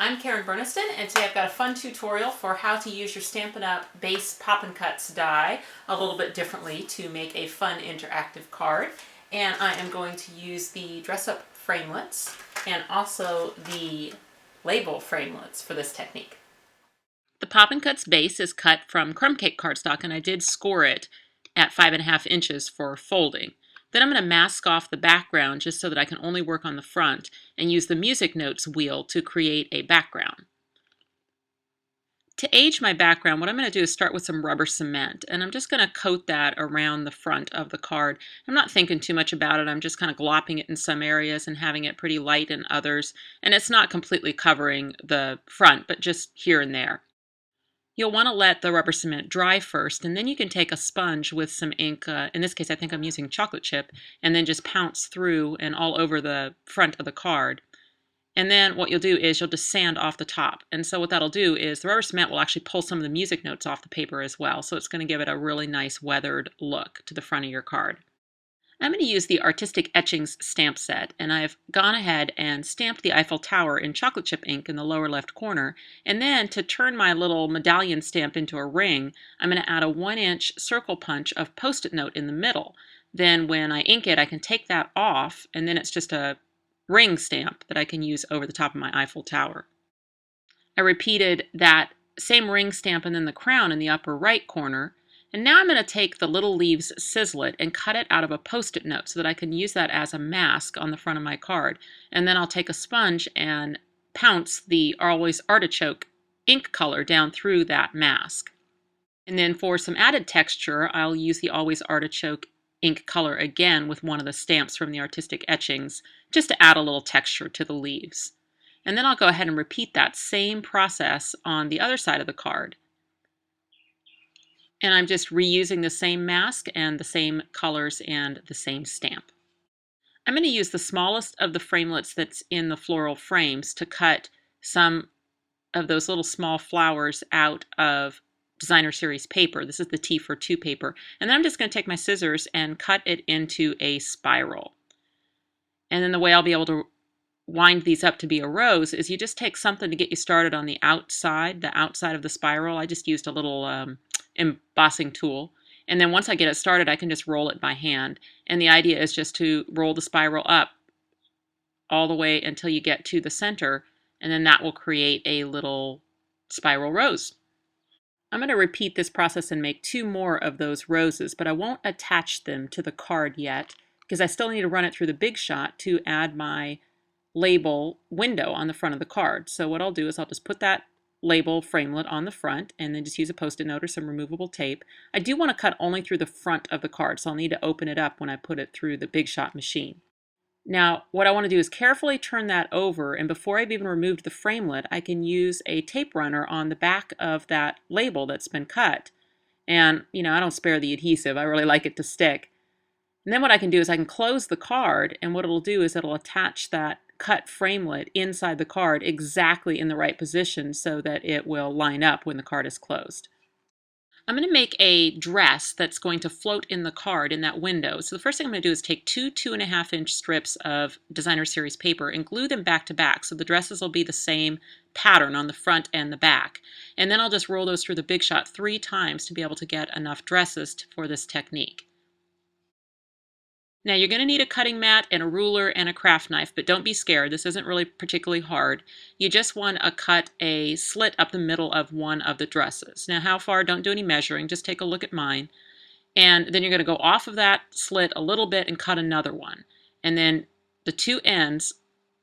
I'm Karen Burniston, and today I've got a fun tutorial for how to use your Stampin' Up! Base Poppin' Cuts die a little bit differently to make a fun interactive card. And I am going to use the Dress Up Framelits and also the label Framelits for this technique. The Poppin' Cuts base is cut from crumb cake cardstock, and I did score it at 5.5 inches for folding. Then I'm going to mask off the background just so that I can only work on the front and use the music notes wheel to create a background. To age my background, what I'm going to do is start with some rubber cement, and I'm just going to coat that around the front of the card. I'm not thinking too much about it. I'm just kind of glopping it in some areas and having it pretty light in others, and it's not completely covering the front, but just here and there. You'll want to let the rubber cement dry first, and then you can take a sponge with some ink, in this case I think I'm using chocolate chip, and then just pounce through and all over the front of the card. And then what you'll do is you'll just sand off the top. And so what that'll do is the rubber cement will actually pull some of the music notes off the paper as well, so it's going to give it a really nice weathered look to the front of your card. I'm going to use the Artistic Etchings stamp set, and I've gone ahead and stamped the Eiffel Tower in chocolate chip ink in the lower left corner. And then to turn my little medallion stamp into a ring, I'm going to add a 1-inch circle punch of Post-it note in the middle. Then when I ink it, I can take that off, and then it's just a ring stamp that I can use over the top of my Eiffel Tower. I repeated that same ring stamp and then the crown in the upper right corner. And now I'm going to take the little leaves Sizzlet and cut it out of a Post-it note so that I can use that as a mask on the front of my card. And then I'll take a sponge and pounce the Always Artichoke ink color down through that mask. And then for some added texture, I'll use the Always Artichoke ink color again with one of the stamps from the Artistic Etchings, just to add a little texture to the leaves. And then I'll go ahead and repeat that same process on the other side of the card. And I'm just reusing the same mask and the same colors and the same stamp. I'm going to use the smallest of the framelits that's in the floral frames to cut some of those little small flowers out of designer series paper. This is the T for 2 paper. And then I'm just going to take my scissors and cut it into a spiral. And then the way I'll be able to wind these up to be a rose is you just take something to get you started on the outside of the spiral. I just used a little embossing tool. And then once I get it started, I can just roll it by hand. And the idea is just to roll the spiral up all the way until you get to the center, and then that will create a little spiral rose. I'm going to repeat this process and make 2 more of those roses, but I won't attach them to the card yet because I still need to run it through the Big Shot to add my label window on the front of the card. So what I'll do is I'll just put that label framelit on the front and then just use a Post-it note or some removable tape. I do want to cut only through the front of the card, so I'll need to open it up when I put it through the Big Shot machine. Now what I want to do is carefully turn that over, and before I've even removed the framelit, I can use a tape runner on the back of that label that's been cut. And I don't spare the adhesive, I really like it to stick. And then what I can do is I can close the card, and what it'll do is it'll attach that cut framelit inside the card exactly in the right position so that it will line up when the card is closed. I'm going to make a dress that's going to float in the card in that window. So the first thing I'm going to do is take 2 2.5-inch strips of designer series paper and glue them back to back so the dresses will be the same pattern on the front and the back. And then I'll just roll those through the Big Shot 3 times to be able to get enough dresses for this technique. Now you're going to need a cutting mat and a ruler and a craft knife, but don't be scared. This isn't really particularly hard. You just want to cut a slit up the middle of one of the dresses. Now how far? Don't do any measuring. Just take a look at mine. And then you're going to go off of that slit a little bit and cut another one. And then the 2 ends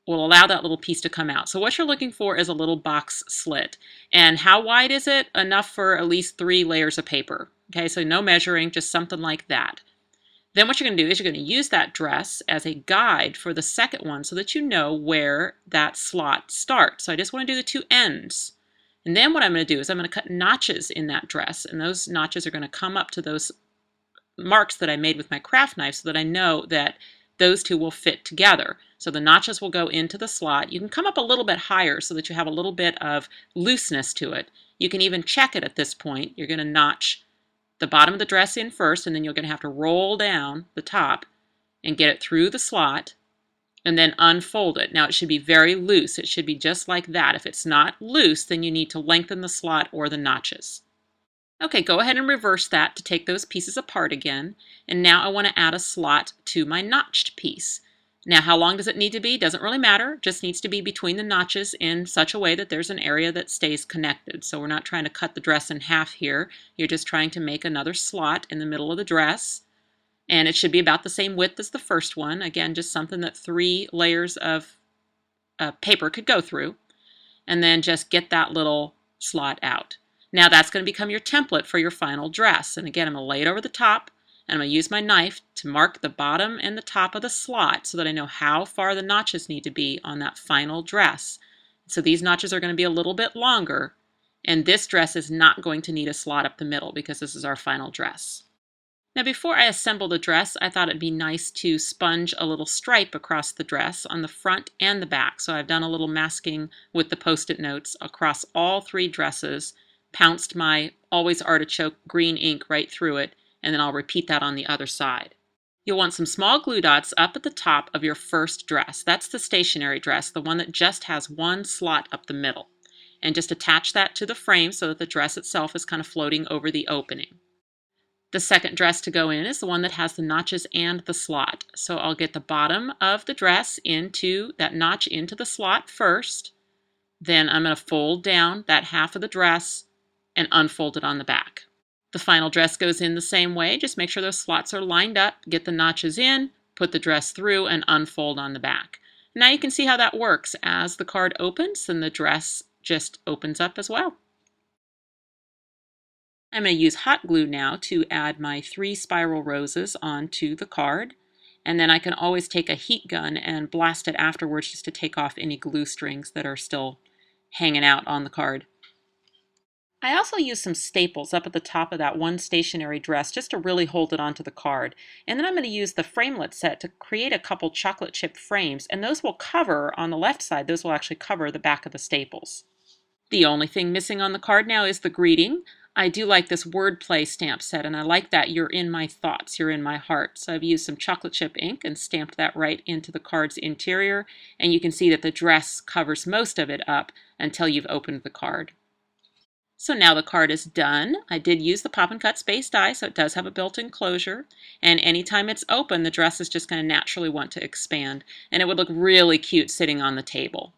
will allow that little piece to come out. So what you're looking for is a little box slit. And how wide is it? Enough for at least 3 layers of paper. Okay, so no measuring, just something like that. Then what you're going to do is you're going to use that dress as a guide for the second one so that you know where that slot starts. So I just want to do the 2 ends. And then what I'm going to do is I'm going to cut notches in that dress, and those notches are going to come up to those marks that I made with my craft knife so that I know that those 2 will fit together. So the notches will go into the slot. You can come up a little bit higher so that you have a little bit of looseness to it. You can even check it at this point. You're going to notch the bottom of the dress in first, and then you're going to have to roll down the top and get it through the slot, and then unfold it. Now it should be very loose. It should be just like that. If it's not loose, then you need to lengthen the slot or the notches. Okay, go ahead and reverse that to take those pieces apart again. And now I want to add a slot to my notched piece. Now, how long does it need to be? Doesn't really matter. It just needs to be between the notches in such a way that there's an area that stays connected. So we're not trying to cut the dress in half here. You're just trying to make another slot in the middle of the dress. And it should be about the same width as the first one. Again, just something that 3 layers of paper could go through. And then just get that little slot out. Now that's going to become your template for your final dress. And again, I'm going to lay it over the top, and I'm going to use my knife to mark the bottom and the top of the slot so that I know how far the notches need to be on that final dress. So these notches are going to be a little bit longer, and this dress is not going to need a slot up the middle because this is our final dress. Now before I assemble the dress, I thought it'd be nice to sponge a little stripe across the dress on the front and the back. So I've done a little masking with the Post-it notes across all 3 dresses, pounced my Always Artichoke green ink right through it, and then I'll repeat that on the other side. You'll want some small glue dots up at the top of your first dress. That's the stationary dress, the one that just has 1 slot up the middle. And just attach that to the frame so that the dress itself is kind of floating over the opening. The second dress to go in is the one that has the notches and the slot. So I'll get the bottom of the dress into that notch into the slot first. Then I'm going to fold down that half of the dress and unfold it on the back. The final dress goes in the same way. Just make sure those slots are lined up, get the notches in, put the dress through, and unfold on the back. Now you can see how that works. As the card opens, then the dress just opens up as well. I'm going to use hot glue now to add my 3 spiral roses onto the card. And then I can always take a heat gun and blast it afterwards just to take off any glue strings that are still hanging out on the card. I also use some staples up at the top of that one stationary dress just to really hold it onto the card. And then I'm going to use the Framelit set to create a couple chocolate chip frames, and those will cover, on the left side, those will actually cover the back of the staples. The only thing missing on the card now is the greeting. I do like this wordplay stamp set, and I like that you're in my thoughts, you're in my heart. So I've used some chocolate chip ink and stamped that right into the card's interior, and you can see that the dress covers most of it up until you've opened the card. So now the card is done. I did use the Pop and Cut Space die, so it does have a built-in closure. And anytime it's open, the dress is just going to naturally want to expand. And it would look really cute sitting on the table.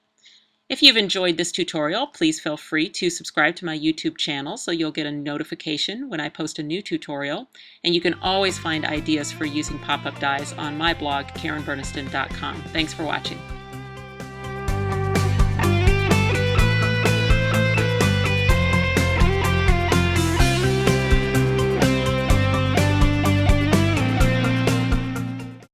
If you've enjoyed this tutorial, please feel free to subscribe to my YouTube channel so you'll get a notification when I post a new tutorial. And you can always find ideas for using pop-up dies on my blog, KarenBurniston.com. Thanks for watching.